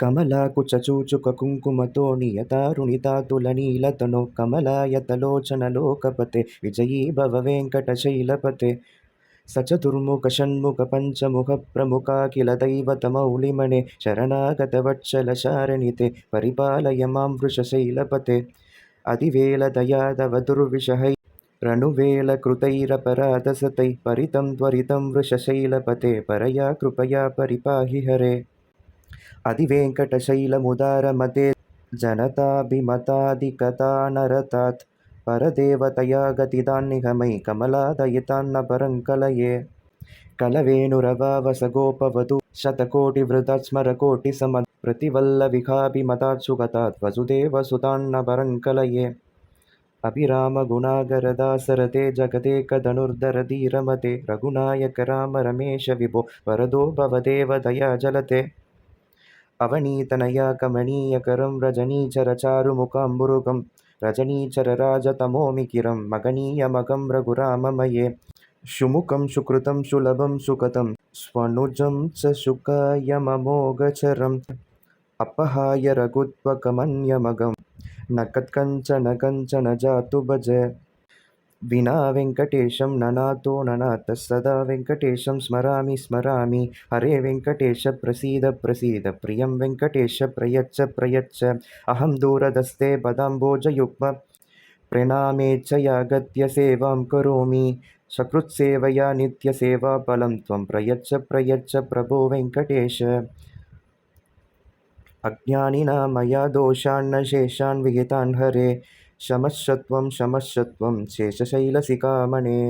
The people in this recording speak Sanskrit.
कमलाकुचूचुककुङ्कुमतो नियतारुणितातुलनीलतनो कमलायतलोचनलोकपते विजयी भव वेङ्कटशैलपते सचतुर्मुखषण्मुखपञ्चमुखप्रमुखाखिल दैवतमौलिमणे शरणागतवत्सलशारणिते परिपालय मां वृषशैलपते अधिवेलदयादवदुर्विषहै रणुवेलकृतैरपराधसतैः परितं त्वरितं वृषशैलपते परया कृपया परिपाहि हरे अधिवेङ्कटशैलमुदारमते जनताभिमताधिकतानरतात् परदेवतया गतिदान्निगमैः कमलादयितान्न परं कलये कलवेणुरवावसगोपवधू शतकोटिवृतात् स्मरकोटिसमद् प्रतिवल्लविहाभिमतात् सुगतात् वसुदेवसुतान्न परं कलये अभिरामगुणागरदासरते जगदेकधनुर्धर धीरमते रघुनायक राम रमेश विभो वरदो भवदेव दया जलते अवनीतनया कमनीयकरं रजनीचरचारुमुखाम्बुरुगं रजनीचरराजतमोमिकिरं मगनीयमगं रघुराममये सुमुखं सुकृतं सुलभं सुकतं स्वनुजं च सुकायममोघचरम् अपहाय रघुत्वकमन्यमगं न कत्कञ्चन कञ्चन जातु भज विना वेङ्कटेशं ननातो ननातः सदा वेङ्कटेशं स्मरामि स्मरामि हरे वेङ्कटेश प्रसीद प्रसीद प्रियं वेङ्कटेश प्रयच्छ प्रयच्छ अहं दूरदस्ते पदाम्बोजयुग्म प्रणामेच्छयागत्य सेवां करोमि सकृत्सेवया नित्यसेवाफलं त्वं प्रयच्छ प्रयच्छ प्रभो वेङ्कटेश अज्ञानिना मया दोषान्न शेषान् विहितान् हरे क्षमस्व त्वं शेषशैलशिखामणे